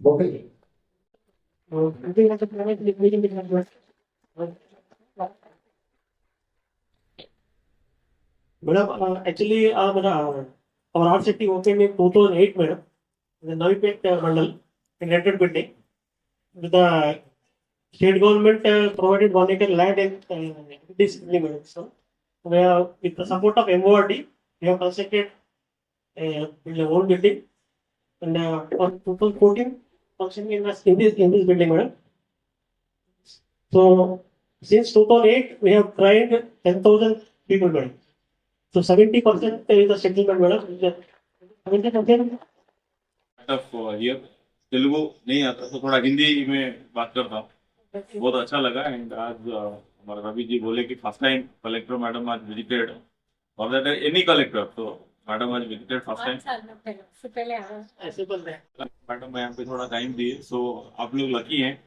Okay. Madam, actually, our art city opened in 2008, madam. The Navipet Mandal in rented building. With the state government provided 1 acre land in this building, madam. So, we have, with the support of MORD, we have constructed a old building. And on 2014, functioning in this building, madam. So, since 2008, we have trained 10,000 people, madam. So 70% is the settlement, madam. 70%. Here Telugu नहीं आता तो थोड़ा हिंदी में बात करता हूँ। बहुत अच्छा लगा एंड आज हमारे रवि जी बोले कि फर्स्ट टाइम कलेक्टर मैडम आज विजिटेड और दैट एनी कलेक्टर तो मैडम आज विजिटेड फर्स्ट टाइम ऐसे बोल रहे हैं मैडम यहाँ पे थोड़ा टाइम दिए। सो आप लोग लकी हैं,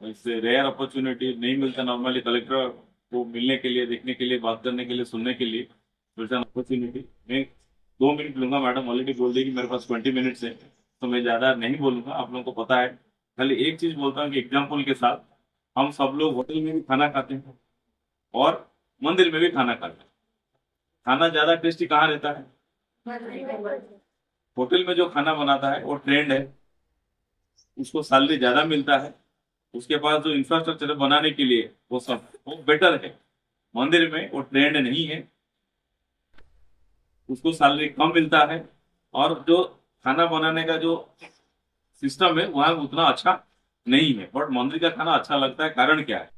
इससे रेयर अपॉर्चुनिटी नहीं मिलता नॉर्मली कलेक्टर को मिलने के लिए, देखने के लिए, बात करने के लिए, सुनने के लिए मिलता अपॉर्चुनिटी। मैं 2 मिनट लूंगा, मैडम ऑलरेडी बोल दी कि मेरे पास 20 मिनट्स है तो मैं ज्यादा नहीं बोलूंगा, आप लोगों को पता है। खाली एक चीज बोलता हूँ कि एग्जाम्पल के साथ हम सब लोग होटल में भी खाना खाते हैं और मंदिर में भी खाना खाते हैं। खाना ज्यादा टेस्टी कहाँ रहता है? होटल में जो खाना बनाता है वो ट्रेंड है, उसको सैलरी ज्यादा मिलता है, उसके पास जो इंफ्रास्ट्रक्चर है बनाने के लिए वो सब वो बेटर है। मंदिर में वो ट्रेंड नहीं है, उसको सैलरी कम मिलता है और जो खाना बनाने का जो सिस्टम है वहां उतना अच्छा नहीं है। बट मंदिर का खाना अच्छा लगता है, कारण क्या है?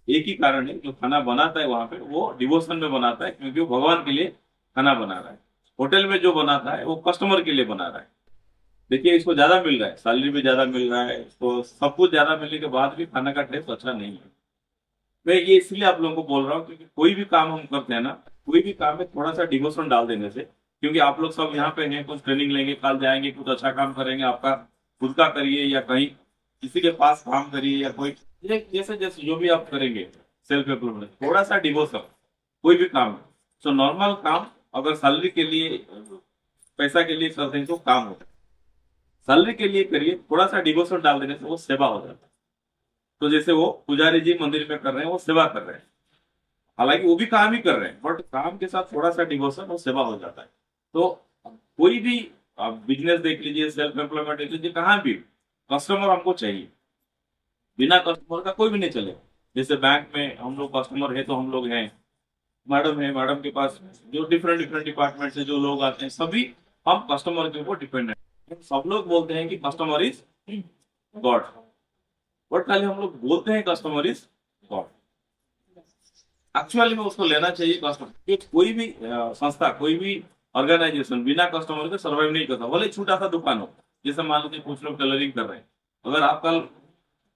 एक ही कारण है, जो खाना बनाता है वहां पे वो डिवोशन में बनाता है क्योंकि वो भगवान के लिए खाना बना रहा है। होटल में जो बनाता है वो कस्टमर के लिए बना रहा है। देखिए इसको ज्यादा मिल रहा है, सैलरी भी ज्यादा मिल रहा है, तो सब कुछ ज्यादा मिलने के बाद भी खाना का टेस्ट अच्छा नहीं है। मैं ये इसलिए आप लोगों को बोल रहा हूँ क्योंकि कोई भी काम हम करते हैं ना, कोई भी काम में थोड़ा सा डिवोशन डाल देने से, क्योंकि आप लोग सब यहाँ पे हैं, कुछ ट्रेनिंग लेंगे, कल जाएंगे, कुछ अच्छा काम करेंगे, आपका खुद का करिए या कहीं किसी के पास काम करिए या कोई जैसे जैसे जो भी आप करेंगे सेल्फ एम्प्लॉयमेंट, थोड़ा सा डिवोशन कोई भी काम है। सो नॉर्मल काम अगर सैलरी के लिए पैसा के लिए करते हैं तो काम होता है, सैलरी के लिए करिए, थोड़ा सा डिवोशन डाल देने से वो सेवा हो जाता है। तो जैसे वो पुजारी जी मंदिर में कर रहे हैं वो सेवा कर रहे हैं, हालांकि वो भी काम ही कर रहे हैं बट काम के साथ थोड़ा सा डिवोशन और सेवा हो जाता है। तो कोई भी आप बिजनेस देख लीजिए, सेल्फ एम्प्लॉयमेंट देख लीजिए, कहाँ भी कस्टमर हमको चाहिए, बिना कस्टमर का कोई भी नहीं चलेगा। जैसे बैंक में हम लोग कस्टमर है तो हम लोग हैं, मैडम है, मैडम के पास जो डिफरेंट डिफरेंट डिपार्टमेंट से जो लोग आते हैं सभी हम कस्टमर के ऊपर डिपेंडेंट। सब लोग बोलते हैं कि कस्टमर इज गॉड, बट खाली हम लोग बोलते हैं कस्टमर इज गॉड, एक्चुअली में उसको लेना चाहिए कस्टमर। कोई भी संस्था, कोई भी ऑर्गेनाइजेशन बिना कस्टमर के सर्वाइव नहीं करता, भले छोटा सा दुकान हो। जैसे मान लीजिए कुछ लोग टेलरिंग कर रहे हैं, अगर आप कल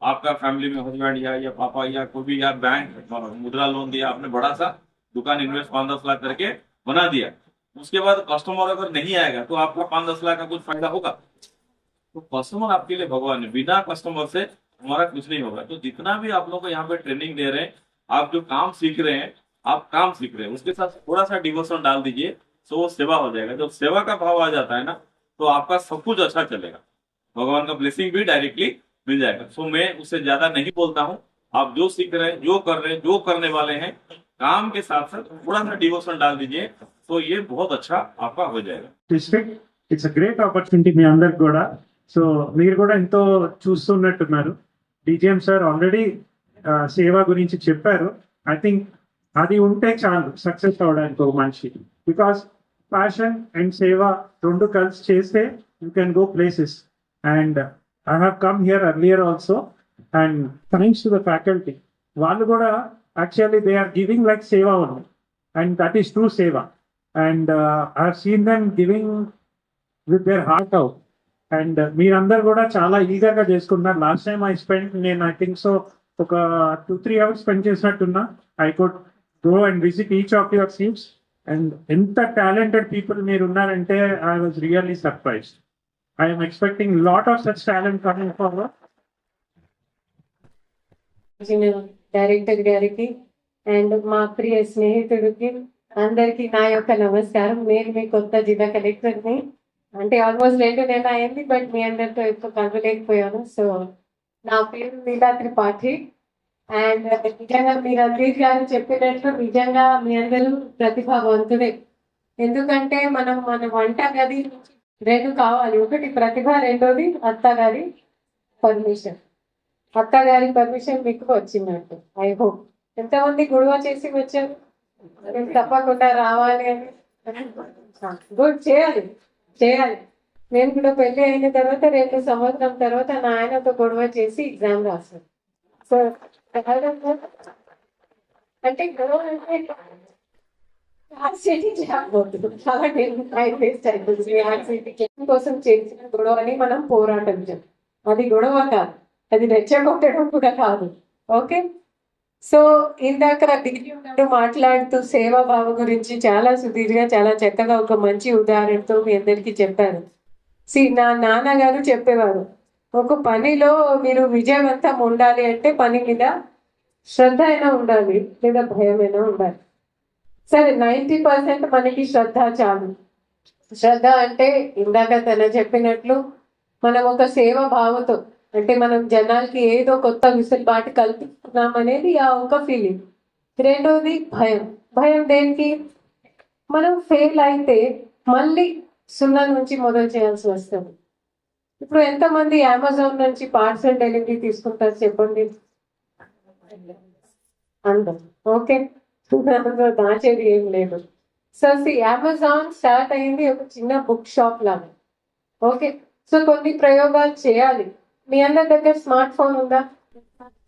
आपका फैमिली में हस्बैंड या पापा या कोई भी या बैंक मुद्रा लोन दिया, आपने बड़ा सा दुकान इन्वेस्ट 5-10 लाख करके बना दिया, उसके बाद कस्टमर अगर नहीं आएगा तो आपका 5-10 लाख का कुछ फायदा होगा? तो कस्टमर आपके लिए भगवान है, बिना कस्टमर से हमारा कुछ नहीं होगा। तो जितना भी आप लोग को यहाँ पे ट्रेनिंग दे रहे हैं, आप जो काम सीख रहे हैं, आप काम सीख रहे हैं, उसके साथ थोड़ा सा डिवोशन डाल दीजिए तो वो सेवा हो जाएगा। जब सेवा का भाव आ जाता है ना तो आपका सब कुछ अच्छा चलेगा, भगवान का ब्लेसिंग भी डायरेक्टली मिल जाएगा। सो मैं उससे ज्यादा नहीं बोलता हूँ, आप जो सीख रहे हैं, जो कर रहे हैं, जो करने वाले हैं, काम के साथ साथ थोड़ा सा डिवोशन डाल दीजिए तो ये बहुत अच्छा आपका हो जाएगा। District it's a great opportunity మీ అందరికి కూడా. సో మీరు కూడా ఎంతో చూస్తున్నట్టున్నారు. డిజిఎం సార్ ఆల్రెడీ సేవ గురించి చెప్పారు. ఐ థింక్ అది ఉంటే చాలు సక్సెస్ అవడానికి ఒక మనిషి. బికాస్ ప్యాషన్ అండ్ సేవ రెండు కలిసి చేస్తే you can go places. And I have come here earlier also, and thanks to the faculty. వాళ్ళు కూడా actually they are giving like సేవ only, and that is true సేవ. And I have seen them giving with their heart out. And మీరందరు కూడా చాలా ఈగర్గా చేసుకున్నారు. Last time నేను ఐ థింక్ సో ఒక 2-3 hours స్పెండ్ చేసినట్టున్నా. I could go and visit each of your seats. And ఎంత టాలెంటెడ్ పీపుల్ మీరు ఉన్నారంటే I was really surprised. I'm expecting lot of such talent coming forward. Director గారికి and మా ప్రియ స్నేహితుడికి అందరికి నా యొక్క నమస్కారం. నేను మీ కొత్త జిల్లా కలెక్టర్ని. అంటే ఆల్మోస్ట్ 2 నెలలు అయింది, బట్ మీ అందరితో ఎక్కువ కలవలేకపోయాను. సో నా పేరు లీలా త్రిపాఠి. అండ్ నిజంగా మీరు అంబీర్ గారు చెప్పినట్లు నిజంగా మీ అందరూ ప్రతిభావంతుడే. ఎందుకంటే మన వంట గది 2 కావాలి. ఒకటి ప్రతిభ, రెండోది అత్తగారి పర్మిషన్. అత్తగారి పర్మిషన్ మీకు వచ్చినట్టు ఐ హోప్. ఎంతమంది గొడవ చేసి వచ్చారు? తప్పకుండా రావాలి అని. గుడ్, చేయాలి. నేను కూడా పెళ్లి అయిన తర్వాత 2 సంవత్సరం తర్వాత నా ఆయనతో గొడవ చేసి ఎగ్జామ్ రాశాను. సో అంటే గొడవ అంటే కోసం చేసిన గొడవని మనం పోరాటం చేయాలి. అది గొడవ కాదు, అది రెచ్చగొట్టడం కూడా కాదు. ఓకే, సో ఇందాక డిగ్రీ మాట్లాడుతూ సేవాభావం గురించి చాలా సుదీర్ఘంగా చాలా చక్కగా ఒక మంచి ఉదాహరణతో మీ అందరికీ చెప్పారు. నా నాన్నగారు చెప్పేవారు, ఒక పనిలో మీరు విజయవంతం ఉండాలి అంటే పని మీద శ్రద్ధ అయినా ఉండాలి, లేదా భయమైనా ఉండాలి. సరే, 90% మనకి శ్రద్ధ చాలు. శ్రద్ధ అంటే ఇందాక తన చెప్పినట్లు మనం ఒక సేవ భావంతో, అంటే మనం జనాలకి ఏదో కొత్త విసులుబాటు కల్పిస్తున్నాం అనేది ఆ ఒక ఫీలింగ్. రెండోది భయం దేనికి? మనం ఫెయిల్ అయితే మళ్ళీ 0 నుంచి మొదలు చేయాల్సి వస్తుంది. ఇప్పుడు ఎంతమంది అమెజాన్ నుంచి పార్సల్ డెలివరీ తీసుకుంటారు చెప్పండి? అందరు. ఓకే, దాచేది ఏం లేదు. సో అమెజాన్ స్టార్ట్ అయింది ఒక చిన్న బుక్ షాప్ లాగా. ఓకే, సో కొన్ని ప్రయోగాలు చేయాలి. మీ అందరి దగ్గర స్మార్ట్ ఫోన్ ఉందా?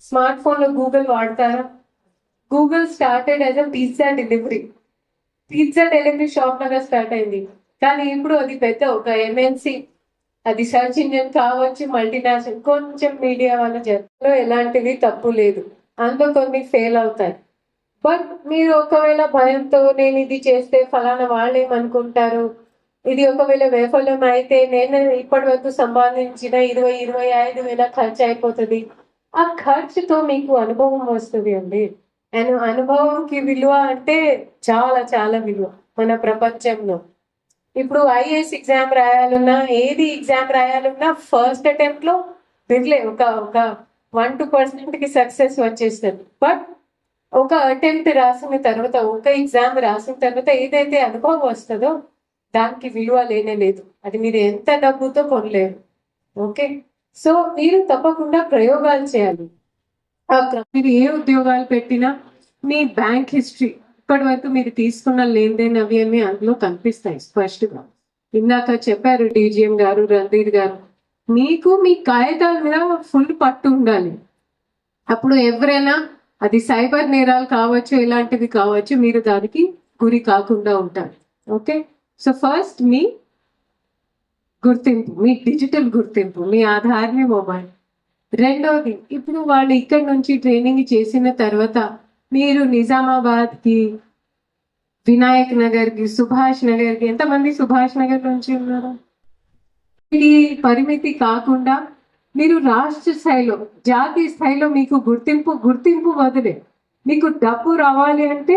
స్మార్ట్ ఫోన్ లో గూగుల్ వాడతారా? Google started as a pizza delivery shop లాగా స్టార్ట్ అయింది. కానీ ఇప్పుడు అది పెద్ద ఒక ఎంఎన్సి, అది సర్చ్ ఇంజిన్ కావచ్చు, మల్టీనేషనల్. కొంచెం మీడియా వాళ్ళ జట్లో ఎలాంటివి తప్పు లేదు, అందులో కొన్ని ఫెయిల్ అవుతాయి. బట్ మీరు ఒకవేళ భయంతో నేను ఇది చేస్తే ఫలానా వాళ్ళు ఏమనుకుంటారు, ఇది ఒకవేళ వైఫల్యం అయితే నేను ఇప్పటి వరకు సంపాదించిన 20-25 వేల ఖర్చు అయిపోతుంది. ఆ ఖర్చుతో మీకు అనుభవం వస్తుంది అండి. అండ్ అనుభవంకి విలువ అంటే చాలా చాలా విలువ మన ప్రపంచంలో. ఇప్పుడు ఐఏఎస్ ఎగ్జామ్ రాయాలన్నా, ఏది ఎగ్జామ్ రాయాలన్నా ఫస్ట్ అటెంప్ట్ లో విర్లే ఒక 1-2% సక్సెస్ వచ్చేస్తుంది. బట్ ఒక అటెంప్ట్ రాసిన తర్వాత, ఒక ఎగ్జామ్ రాసిన తర్వాత ఏదైతే అనుభవం వస్తుందో దానికి విలువ లేనే లేదు. అది మీరు ఎంత డబ్బుతో కొనలేరు. ఓకే, సో మీరు తప్పకుండా ప్రయోగాలు చేయాలి. మీరు ఏ ఉద్యోగాలు పెట్టినా మీ బ్యాంక్ హిస్టరీ, ఇప్పటి వరకు మీరు తీసుకున్న లేన్దేన్ అవి అన్ని అందులో కనిపిస్తాయి స్పష్టంగా. ఇందాక చెప్పారు డీజీఎం గారు, రణధీర్ గారు, మీకు మీ కాగితాల మీద ఫుల్ పట్టు ఉండాలి. అప్పుడు ఎవరైనా, అది సైబర్ నేరాలు కావచ్చు, ఇలాంటివి కావచ్చు, మీరు దానికి గురి కాకుండా ఉంటారు. ఓకే, సో ఫస్ట్ మీ గుర్తింపు, మీ డిజిటల్ గుర్తింపు, మీ ఆధార్, మీ మొబైల్. రెండోది, ఇప్పుడు వాళ్ళు ఇక్కడ నుంచి ట్రైనింగ్ చేసిన తర్వాత మీరు నిజామాబాద్కి, వినాయక్ నగర్కి, సుభాష్ నగర్కి, ఎంతమంది సుభాష్ నగర్ నుంచి ఉన్నారు? ఈ పరిమితి కాకుండా మీరు రాష్ట్ర స్థాయిలో, జాతీయ స్థాయిలో మీకు గుర్తింపు వదిలే మీకు డబ్బు రావాలి అంటే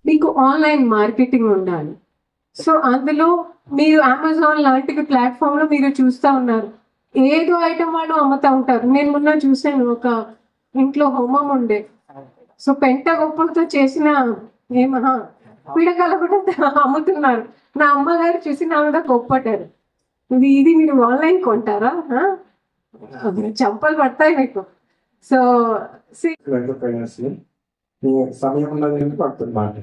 మీకు ఆన్లైన్ మార్కెటింగ్ ఉండాలి. సో అందులో మీరు అమెజాన్ లాంటి ప్లాట్ఫామ్ లో మీరు చూస్తూ ఉన్నారు, ఏదో ఐటమ్ వాళ్ళు అమ్ముతూ ఉంటారు. నేను మొన్న చూసాను, ఒక ఇంట్లో హోమం ఉండే, సో పెంట గొప్పలతో చేసిన పిడకలు కూడా అమ్ముతున్నారు. నా అమ్మగారు చూసి నా మీద గొప్పటారు, ఇది మీరు ఆన్లైన్ కొంటారా, చంపలు పడతాయి మీకు. సో సమయం ఉన్నది పడుతుంది మాట.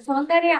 సౌందర్య